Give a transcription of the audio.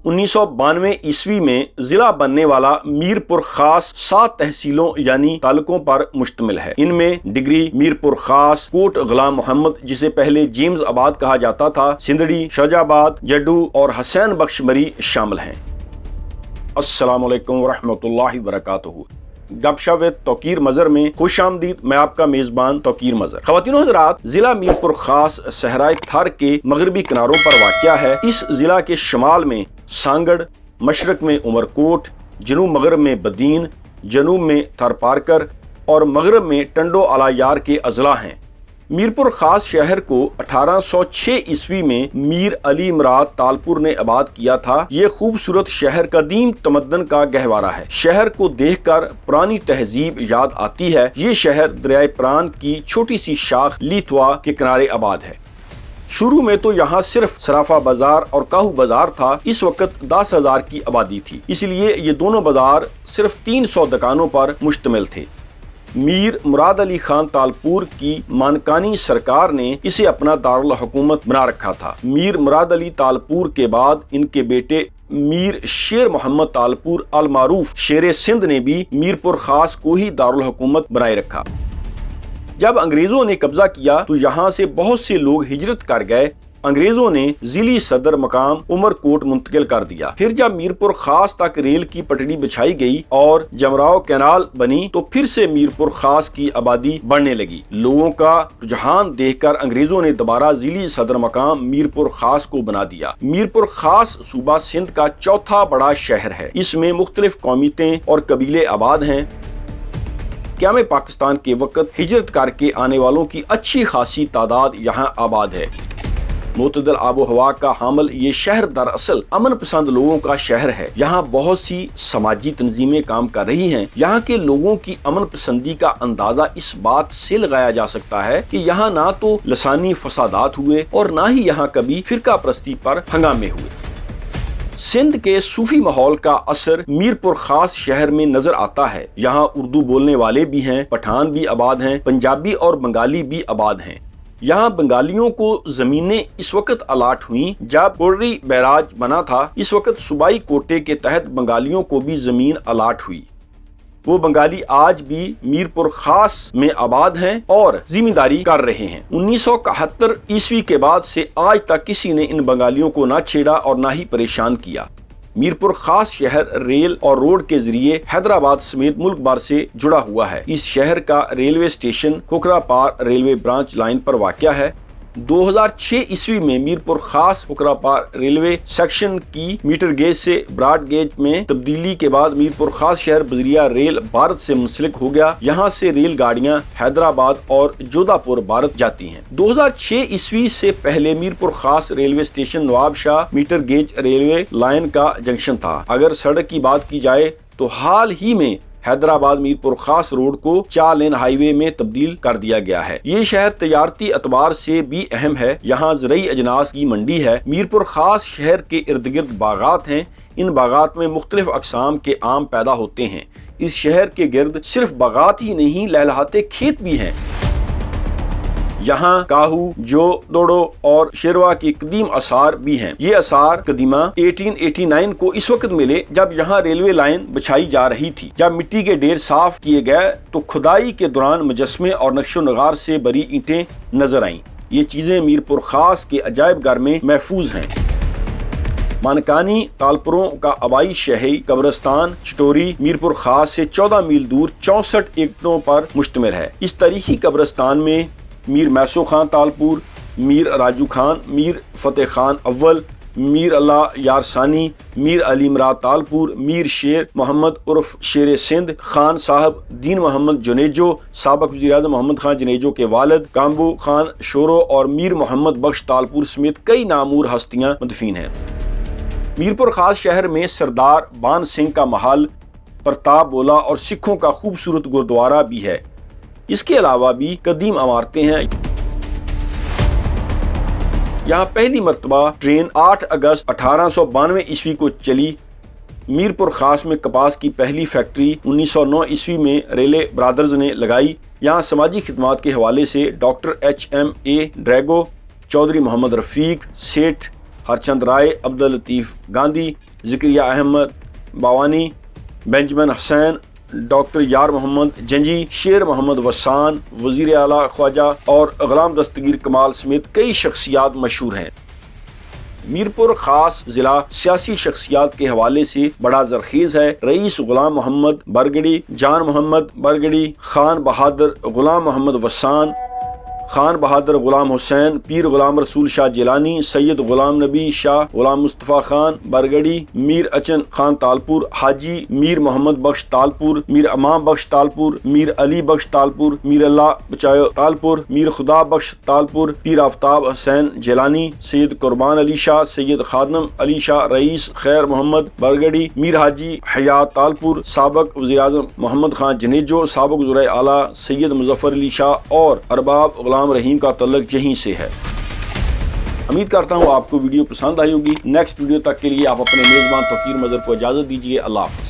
1992 ईस्वी में जिला बनने वाला मीरपुर खास 7 तहसीलों यानी तालुकों पर मुश्तमिल है। इनमें डिगरी, मीरपुर खास, कोट गुलाम मोहम्मद जिसे पहले जेम्स आबाद कहा जाता था, सिंदड़ी, शाजाबाद, जड्डू और हसैन बख्श मरी शामिल हैं। अस्सलाम वालेकुम वरहमतुल्लाहि वबरकातुहू। गपशप विद तौकीर मजर में खुश आमदीद। मैं आपका मेजबान तौकीर मजर। ख़वातीनो हज़रात, जिला मीरपुर खास सहराए थर के मगरबी किनारों पर वाक़या है। इस जिला के शुमाल में सांगड़, मशरक में उमरकोट, जनूब मगरब में बदीन, जनूब में थरपारकर और मगरब में टंडो अलायार के अजला हैं। मीरपुर खास शहर को 1806 ईस्वी में मीर अली इमराद तालपुर ने आबाद किया था। ये खूबसूरत शहर कदीम तमद्दन का गहवारा है। शहर को देखकर पुरानी तहजीब याद आती है। ये शहर दरियाए प्रान की छोटी सी शाख लीथवा के किनारे आबाद है। शुरू में तो यहाँ सिर्फ सराफा बाजार और काहू बाजार था। इस वक्त 10,000 की आबादी थी, इसलिए ये दोनों बाजार सिर्फ 300 दुकानों पर मुश्तमिल थे। मीर मुराद अली खान तालपुर की मानकानी सरकार ने इसे अपना दारुल हुकूमत बना रखा था। मीर मुराद अली तालपुर के बाद इनके बेटे मीर शेर मोहम्मद तालपुर अल मारूफ शेर सिंध ने भी मीरपुर खास को ही दारुल हुकूमत बनाए रखा। जब अंग्रेजों ने कब्जा किया तो यहाँ से बहुत से लोग हिजरत कर गए। अंग्रेजों ने जिली सदर मकाम उमरकोट मुंतकिल कर दिया। फिर जब मीरपुर खास तक रेल की पटड़ी बिछाई गई और जमराव कैनाल बनी तो फिर से मीरपुर खास की आबादी बढ़ने लगी। लोगों का रुझान देखकर अंग्रेजों ने दोबारा जिली सदर मकाम मीरपुर खास को बना दिया। मीरपुर खास सूबा सिंध का चौथा बड़ा शहर है। इसमें मुख्तलिफ कौमियतें और कबीले आबाद हैं। क़याम पाकिस्तान के वक्त हिजरत करके आने वालों की अच्छी खासी तादाद यहाँ आबाद है। मुतदल आबो हवा का हामिल ये शहर दरअसल अमन पसंद लोगों का शहर है। यहाँ बहुत सी समाजी तंजीमें काम कर रही हैं। यहाँ के लोगों की अमन पसंदी का अंदाजा इस बात से लगाया जा सकता है कि यहाँ ना तो लसानी फसादात हुए और ना ही यहाँ कभी फिरका परस्ती पर हंगामे हुए। सिंध के सूफी माहौल का असर मीरपुर खास शहर में नजर आता है। यहाँ उर्दू बोलने वाले भी हैं, पठान भी आबाद हैं, पंजाबी और बंगाली भी आबाद हैं। यहाँ बंगालियों को जमीनें इस वक्त अलाट हुई जब कोर्री बैराज बना था। इस वक्त सूबाई कोटे के तहत बंगालियों को भी जमीन अलाट हुई। वो बंगाली आज भी मीरपुर खास में आबाद हैं और जिम्मेदारी कर रहे हैं। 1971 ईस्वी के बाद से आज तक किसी ने इन बंगालियों को ना छेड़ा और ना ही परेशान किया। मीरपुर खास शहर रेल और रोड के जरिए हैदराबाद समेत मुल्क भर से जुड़ा हुआ है। इस शहर का railway station Khokhrapar railway branch line पर वाक़या है। 2006 ईस्वी में मीरपुर खास खोखरापार रेलवे सेक्शन की मीटर गेज से ब्रॉड गेज में तब्दीली के बाद मीरपुर खास शहर बजरिया रेल भारत से मुंसलिक हो गया। यहाँ से रेल गाड़ियाँ हैदराबाद और जोधापुर भारत जाती हैं। 2006 ईस्वी से पहले Mirpur Khas railway station Nawab Shah metre gauge railway line का जंक्शन था। अगर सड़क की बात की जाए तो हाल ही में हैदराबाद मीरपुर खास रोड को 4 लेन हाईवे में तब्दील कर दिया गया है। ये शहर तजारती एतबार से भी अहम है। यहाँ ज़रई अजनास की मंडी है। मीरपुर खास शहर के इर्द गिर्द बागात हैं। इन बागात में मुख्तलिफ अक़साम के आम पैदा होते हैं। इस शहर के गिर्द सिर्फ बागात ही नहीं, लहलहाते खेत भी हैं। यहाँ काहू, जो, दोड़ो और शेरवा की कदीम आसार भी हैं। ये आसार कदीमा 1889 को इस वक्त मिले जब यहाँ रेलवे लाइन बिछाई जा रही थी। जब मिट्टी के ढेर साफ किए गए तो खुदाई के दौरान मुजस्मे और नक्शो नगार से बरी ईंटें नजर आईं। ये चीजें मीरपुर खास के अजायब घर में महफूज हैं। मानकानी तालपुरों का आबाई शहरी कब्रिस्तान चटोरी मीरपुर खास से 14 मील दूर 64 एकड़ों पर मुश्तमिल है। इस तारीखी कब्रिस्तान में मीर मैसो खान तालपुर, मीर राजू खान, मीर फतेह खान अव्वल, मीर अल्लाह यारसानी, मीर अली इमराद तालपुर, मीर शेर मोहम्मद उर्फ शेर सिंध, खान साहब दीन मोहम्मद जुनेजो, साबिक वज़ीर-ए-आज़म मोहम्मद खान जुनेजो के वालिद, काम्बू खान शोरो और मीर मोहम्मद बख्श तालपुर समेत कई नामूर हस्तियां मदफीन हैं। मीरपुर खास शहर में सरदार बान सिंह का महल, प्रताप बोला और सिखों का खूबसूरत गुरुद्वारा भी है। इसके अलावा भी कदीम इमारतें हैं। यहाँ पहली मरतबा ट्रेन 8 अगस्त 1892 ईस्वी को चली। मीरपुर खास में कपास की पहली फैक्ट्री 1909 ईस्वी में रेले ब्रादर्स ने लगाई। यहाँ समाजी खिदमात के हवाले से doctor HMA Drago, Chaudhry Mohammad Rafiq, Seth Harchand Rai, Abdullatif Gandhi, Zakaria Ahmed Bawani, Benjamin Hussain, doctor Yar Muhammad Gingee, شیر محمد وسان، وزیر اعلیٰ خواجہ اور غلام دستگیر کمال سمیت کئی شخصیات مشہور ہیں۔ میرپور خاص ضلع سیاسی شخصیات کے حوالے سے بڑا زرخیز ہے۔ رئیس غلام محمد برگڑی، جان محمد برگڑی، خان بہادر غلام محمد وسان، خان بہادر غلام حسین، پیر غلام رسول شاہ جیلانی، سید غلام نبی شاہ، غلام مصطفیٰ خان برگڑی، میر اچن خان تالپور، حاجی میر محمد بخش تالپور، میر امام بخش تالپور، میر علی بخش تالپور، میر اللہ بچایو تالپور، میر خدا بخش تالپور، پیر آفتاب حسین جیلانی، سید قربان علی شاہ، سید خادم علی شاہ، رئیس خیر محمد برگڑی، میر حاجی حیات تالپور، سابق وزیراعظم محمد خان جنیجو، سابق وزراء اعلیٰ سید مظفر علی شاہ اور ارباب غلام رحیم کا تعلق یہیں سے ہے۔ امید کرتا ہوں آپ کو ویڈیو پسند آئی ہوگی۔ نیکسٹ ویڈیو تک کے لیے آپ اپنے میزبان توقیر مظہر کو اجازت دیجیے۔ اللہ حافظ۔